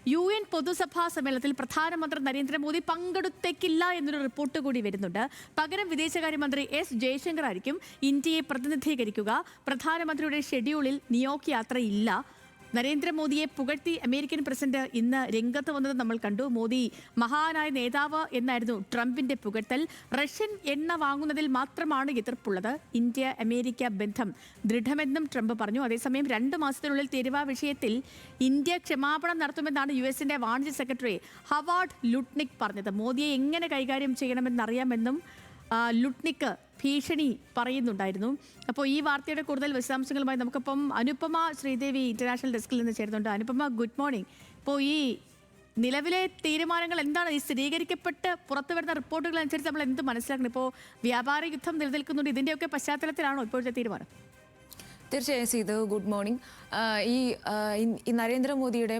UN പൊതുസഭാ സമ്മേളനത്തിൽ പ്രധാനമന്ത്രി നരേന്ദ്രമോദി പങ്കെടുത്തേക്കില്ല എന്നൊരു റിപ്പോർട്ട് കൂടി വരുന്നുണ്ട്. പകരം വിദേശകാര്യമന്ത്രി എസ് ജയശങ്കർ ആയിരിക്കും ഇന്ത്യയെ പ്രതിനിധീകരിക്കുക. പ്രധാനമന്ത്രിയുടെ ഷെഡ്യൂളിൽ ന്യൂയോർക്ക് യാത്രയില്ല. നരേന്ദ്രമോദിയെ പുകഴ്ത്തി അമേരിക്കൻ പ്രസിഡന്റ് ഇന്ന് രംഗത്ത് വന്നത് നമ്മൾ കണ്ടു. മോദി മഹാനായ നേതാവ് എന്നായിരുന്നു ട്രംപിന്റെ പുകഴ്ത്തൽ. റഷ്യൻ എണ്ണ വാങ്ങുന്നതിൽ മാത്രമാണ് എതിർപ്പുള്ളത്. ഇന്ത്യ അമേരിക്ക ബന്ധം ദൃഢമെന്നും ട്രംപ് പറഞ്ഞു. അതേസമയം 2 മാസത്തിനുള്ളിൽ തീരുവ വിഷയത്തിൽ ഇന്ത്യ ക്ഷമാപണം നടത്തുമെന്നാണ് US വാണിജ്യ സെക്രട്ടറി ഹവാർഡ് ലുട്നിക് പറഞ്ഞത്. മോദിയെ എങ്ങനെ കൈകാര്യം ചെയ്യണമെന്നറിയാമെന്നും ലുട്നിക്ക് ഭീഷണി പറയുന്നുണ്ടായിരുന്നു. അപ്പോൾ ഈ വാർത്തയുടെ കൂടുതൽ വിശദാംശങ്ങളുമായി നമുക്കിപ്പം അനുപമ ശ്രീദേവി ഇന്റർനാഷണൽ ഡെസ്കിൽ നിന്ന് ചേരുന്നുണ്ട്. Anupama, good morning. ഇപ്പോൾ ഈ നിലവിലെ തീരുമാനങ്ങൾ എന്താണ്? ഈ സ്ഥിരീകരിക്കപ്പെട്ട് പുറത്തു വരുന്ന റിപ്പോർട്ടുകൾ അനുസരിച്ച് നമ്മൾ എന്ത് മനസ്സിലാക്കണം? ഇപ്പോൾ വ്യാപാര യുദ്ധം നിലനിൽക്കുന്നുണ്ട്. ഇതിൻ്റെയൊക്കെ പശ്ചാത്തലത്തിലാണോ ഇപ്പോഴത്തെ തീരുമാനം? തീർച്ചയായും സീത്, ഗുഡ് മോർണിംഗ്. ഈ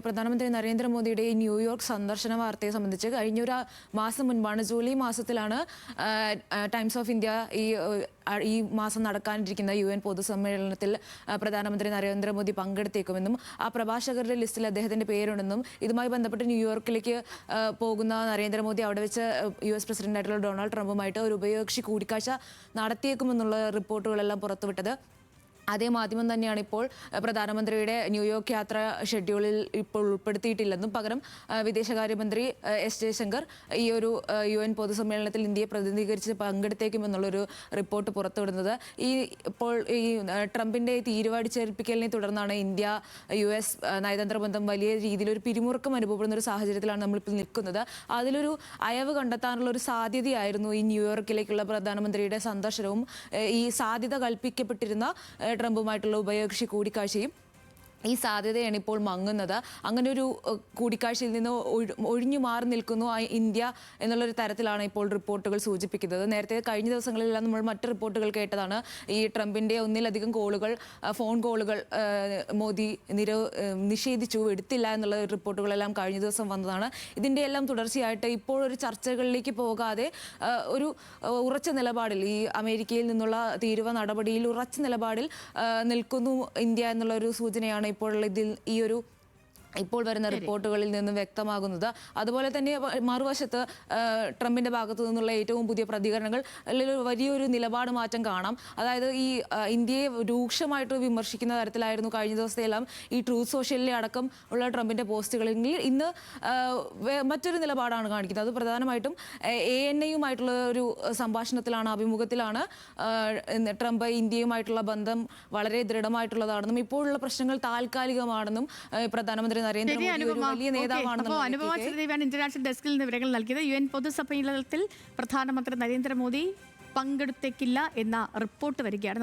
പ്രധാനമന്ത്രി നരേന്ദ്രമോദിയുടെ ഈ ന്യൂയോർക്ക് സന്ദർശന വാർത്തയെ സംബന്ധിച്ച് കഴിഞ്ഞൊരു മാസം മുൻപാണ്, ജൂലൈ മാസത്തിലാണ് ടൈംസ് ഓഫ് ഇന്ത്യ ഈ മാസം നടക്കാനിരിക്കുന്ന UN പൊതുസമ്മേളനത്തിൽ പ്രധാനമന്ത്രി നരേന്ദ്രമോദി പങ്കെടുത്തേക്കുമെന്നും ആ പ്രഭാഷകരുടെ ലിസ്റ്റിൽ അദ്ദേഹത്തിൻ്റെ പേരുണ്ടെന്നും ഇതുമായി ബന്ധപ്പെട്ട് ന്യൂയോർക്കിലേക്ക് പോകുന്ന നരേന്ദ്രമോദി അവിടെ വെച്ച് US പ്രസിഡന്റായിട്ടുള്ള ഡൊണാൾഡ് ട്രംപുമായിട്ട് ഒരു ഉഭയകക്ഷി കൂടിക്കാഴ്ച നടത്തിയേക്കുമെന്നുള്ള റിപ്പോർട്ടുകളെല്ലാം പുറത്തുവിട്ടത്. അതേ മാധ്യമം തന്നെയാണ് ഇപ്പോൾ പ്രധാനമന്ത്രിയുടെ ന്യൂയോർക്ക് യാത്ര ഷെഡ്യൂളിൽ ഇപ്പോൾ ഉൾപ്പെടുത്തിയിട്ടില്ലെന്നും പകരം വിദേശകാര്യമന്ത്രി എസ് ജയശങ്കർ ഈ ഒരു UN പൊതുസമ്മേളനത്തിൽ ഇന്ത്യയെ പ്രതിനിധീകരിച്ച് പങ്കെടുത്തേക്കുമെന്നുള്ളൊരു റിപ്പോർട്ട് പുറത്തുവിടുന്നത്. ഇപ്പോൾ ഈ ട്രംപിൻ്റെ തീരുവടിച്ചേൽപ്പിക്കലിനെ തുടർന്നാണ് ഇന്ത്യ US നയതന്ത്ര ബന്ധം വലിയ രീതിയിൽ ഒരു പിരിമുറുക്കം അനുഭവപ്പെടുന്ന ഒരു സാഹചര്യത്തിലാണ് നമ്മളിപ്പോൾ നിൽക്കുന്നത്. അതിലൊരു അയവ് കണ്ടെത്താനുള്ള ഒരു സാധ്യതയായിരുന്നു ഈ ന്യൂയോർക്കിലേക്കുള്ള പ്രധാനമന്ത്രിയുടെ സന്ദർശനവും ഈ സാധ്യത കൽപ്പിക്കപ്പെട്ടിരുന്ന ട്രംപുമായിട്ടുള്ള ഉഭയകക്ഷി കൂടിക്കാഴ്ചയും. ഈ സാധ്യതയാണ് ഇപ്പോൾ മങ്ങുന്നത്. അങ്ങനെ ഒരു കൂടിക്കാഴ്ചയിൽ നിന്ന് ഒഴിഞ്ഞു മാറി നിൽക്കുന്നു ഇന്ത്യ എന്നുള്ളൊരു തരത്തിലാണ് ഇപ്പോൾ റിപ്പോർട്ടുകൾ സൂചിപ്പിക്കുന്നത്. നേരത്തെ കഴിഞ്ഞ ദിവസങ്ങളിലെല്ലാം നമ്മൾ മറ്റ് റിപ്പോർട്ടുകൾ കേട്ടതാണ്. ഈ ട്രംപിൻ്റെ ഒന്നിലധികം ഫോൺ കോളുകൾ മോദി നിഷേധിച്ചു, എടുത്തില്ല എന്നുള്ള റിപ്പോർട്ടുകളെല്ലാം കഴിഞ്ഞ ദിവസം വന്നതാണ്. ഇതിൻ്റെ എല്ലാം തുടർച്ചയായിട്ട് ഇപ്പോൾ ഒരു ചർച്ചകളിലേക്ക് പോകാതെ ഒരു ഉറച്ച നിലപാടിൽ, ഈ അമേരിക്കയിൽ നിന്നുള്ള തീരുവ നടപടിയിൽ ഉറച്ച നിലപാടിൽ നിൽക്കുന്നു ഇന്ത്യ എന്നുള്ള ഒരു സൂചനയാണ് ഇപ്പോൾ വരുന്ന റിപ്പോർട്ടുകളിൽ നിന്നും വ്യക്തമാകുന്നത്. അതുപോലെ തന്നെ മറുവശത്ത് ട്രംപിന്റെ ഭാഗത്തു നിന്നുള്ള ഏറ്റവും പുതിയ പ്രതികരണങ്ങൾ വലിയൊരു നിലപാട് മാറ്റം കാണാം. അതായത് ഈ ഇന്ത്യയെ രൂക്ഷമായിട്ട് വിമർശിക്കുന്ന തരത്തിലായിരുന്നു കഴിഞ്ഞ ദിവസത്തെയെല്ലാം ഈ ട്രൂത്ത് സോഷ്യലിലെ അടക്കം ഉള്ള ട്രംപിന്റെ പോസ്റ്റുകളിൽ. ഇന്ന് മറ്റൊരു നിലപാടാണ് കാണിക്കുന്നത്. അത് പ്രധാനമായിട്ടും ANAയുമായിട്ടുള്ള ഒരു സംഭാഷണത്തിലാണ്, അഭിമുഖത്തിലാണ് ട്രംപ് ഇന്ത്യയുമായിട്ടുള്ള ബന്ധം വളരെ ദൃഢമായിട്ടുള്ളതാണെന്നും ഇപ്പോഴുള്ള പ്രശ്നങ്ങൾ താൽക്കാലികമാണെന്നും പ്രധാനമന്ത്രി ഇന്റർനാഷണൽ ഡെസ്കിൽ നിന്ന് വിവരങ്ങൾ നൽകിയത്. UN പൊതുസമ്മേളനത്തിൽ പ്രധാനമന്ത്രി നരേന്ദ്രമോദി പങ്കെടുത്തേക്കില്ല എന്ന റിപ്പോർട്ട് വരികയാണ്.